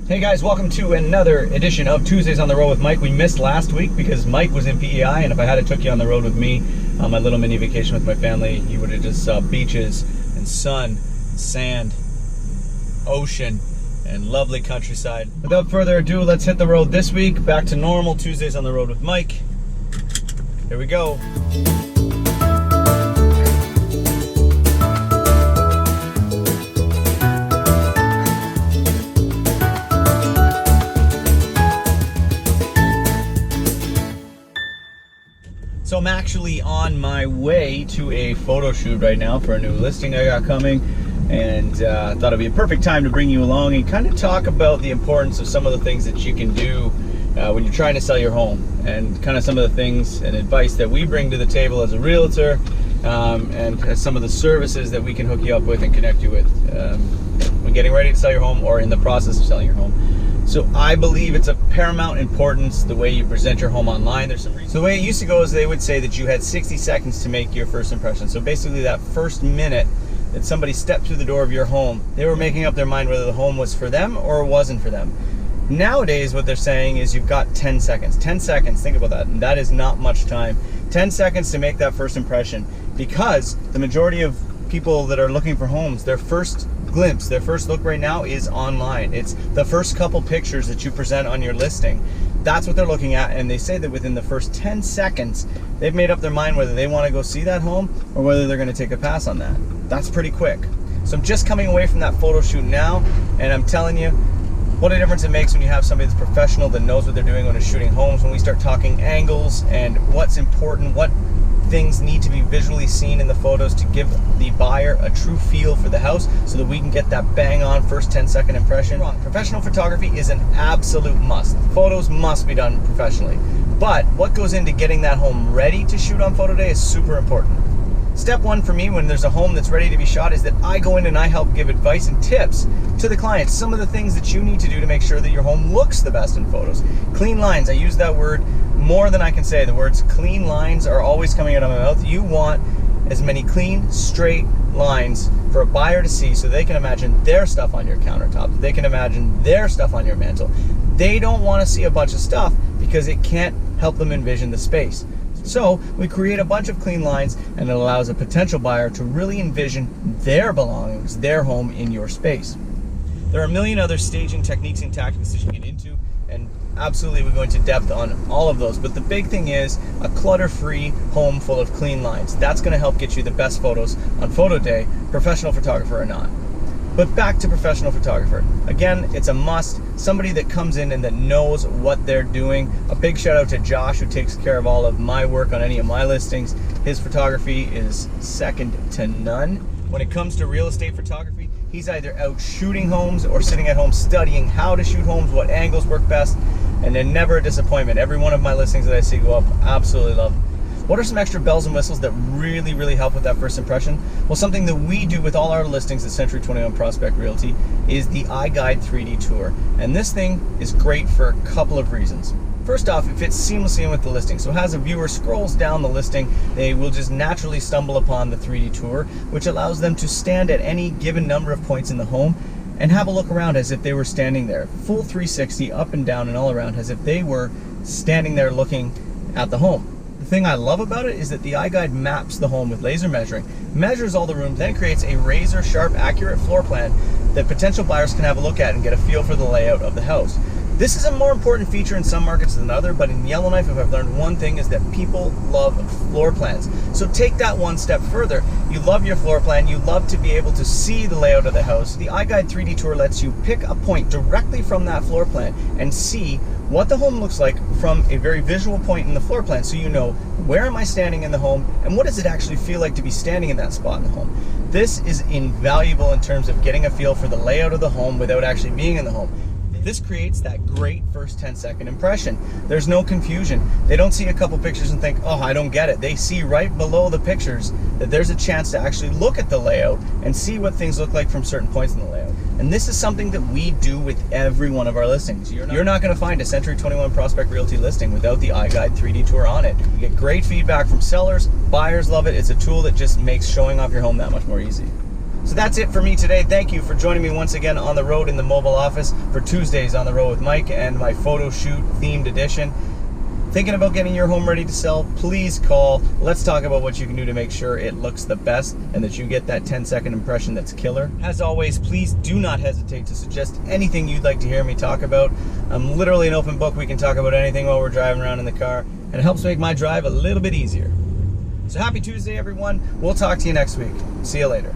Hey guys, welcome to another edition of Tuesdays on the Road with Mike. We missed last week because Mike was in PEI, and if I had took you on the road with me on my little mini vacation with my family, you would have just saw beaches and sun, sand, ocean, and lovely countryside. Without further ado, let's hit the road this week. Back to normal, Tuesdays on the Road with Mike. Here we go. So I'm actually on my way to a photo shoot right now for a new listing I got coming, and thought it'd be a perfect time to bring you along and kind of talk about the importance of some of the things that you can do when you're trying to sell your home, and kind of some of the things and advice that we bring to the table as a realtor, and some of the services that we can hook you up with and connect you with when getting ready to sell your home or in the process of selling your home. So I believe it's of paramount importance the way you present your home online. There's some reasons. So the way it used to go is they would say that you had 60 seconds to make your first impression. So basically that first minute that somebody stepped through the door of your home, they were making up their mind whether the home was for them or it wasn't for them. Nowadays what they're saying is you've got 10 seconds. 10 seconds, think about that. And that is not much time. 10 seconds to make that first impression, because the majority of people that are looking for homes, their first glimpse, their first look right now is online. It's the first couple pictures that you present on your listing. That's what they're looking at, and they say that within the first 10 seconds, they've made up their mind whether they want to go see that home or whether they're going to take a pass on that. That's pretty quick. So I'm just coming away from that photo shoot now, and I'm telling you what a difference it makes when you have somebody that's professional, that knows what they're doing when they're shooting homes, when we start talking angles and what's important, what things need to be visually seen in the photos to give the buyer a true feel for the house so that we can get that bang on first 10-second impression. Professional photography is an absolute must. Photos must be done professionally. But what goes into getting that home ready to shoot on photo day is super important. Step one for me when there's a home that's ready to be shot is that I go in and I help give advice and tips to the clients. Some of the things that you need to do to make sure that your home looks the best in photos. Clean lines, I use that word more than I can say. The words clean lines are always coming out of my mouth. You want as many clean, straight lines for a buyer to see so they can imagine their stuff on your countertop. They can imagine their stuff on your mantle. They don't want to see a bunch of stuff because it can't help them envision the space. So we create a bunch of clean lines, and it allows a potential buyer to really envision their belongings, their home in your space. There are a million other staging techniques and tactics that you can get into, and absolutely we go into depth on all of those. But the big thing is a clutter-free home full of clean lines. That's going to help get you the best photos on photo day, professional photographer or not. But back to professional photographer. Again, it's a must. Somebody that comes in and that knows what they're doing. A big shout out to Josh, who takes care of all of my work on any of my listings. His photography is second to none. When it comes to real estate photography, he's either out shooting homes or sitting at home studying how to shoot homes, what angles work best, and they're never a disappointment. Every one of my listings that I see go up, absolutely love them. What are some extra bells and whistles that really help with that first impression? Well, something that we do with all our listings at Century 21 Prospect Realty is the iGuide 3D tour. And this thing is great for a couple of reasons. First off, it fits seamlessly in with the listing. So as a viewer scrolls down the listing, they will just naturally stumble upon the 3D tour, which allows them to stand at any given number of points in the home and have a look around as if they were standing there. Full 360, up and down and all around, as if they were standing there looking at the home. The thing I love about it is that the iGuide maps the home with laser measuring, measures all the rooms, then creates a razor sharp, accurate floor plan that potential buyers can have a look at and get a feel for the layout of the house. This is a more important feature in some markets than other, but in Yellowknife, if I've learned one thing, is that people love floor plans. So take that one step further. You love your floor plan, you love to be able to see the layout of the house. The iGuide 3D tour lets you pick a point directly from that floor plan and see what the home looks like from a very visual point in the floor plan, so you know where am I standing in the home and what does it actually feel like to be standing in that spot in the home. This is invaluable in terms of getting a feel for the layout of the home without actually being in the home. This creates that great first 10-second impression. There's no confusion. They don't see a couple pictures and think, oh, I don't get it. They see right below the pictures that there's a chance to actually look at the layout and see what things look like from certain points in the layout. And this is something that we do with every one of our listings. You're not going to find a Century 21 Prospect Realty listing without the iGuide 3D tour on it. You get great feedback from sellers, buyers love it. It's a tool that just makes showing off your home that much more easy. So that's it for me today. Thank you for joining me once again on the road in the mobile office for Tuesdays on the Road with Mike and my photo shoot themed edition. Thinking about getting your home ready to sell? Please call. Let's talk about what you can do to make sure it looks the best and that you get that 10-second impression that's killer. As always, please do not hesitate to suggest anything you'd like to hear me talk about. I'm literally an open book. We can talk about anything while we're driving around in the car, and it helps make my drive a little bit easier. So happy Tuesday, everyone. We'll talk to you next week. See you later.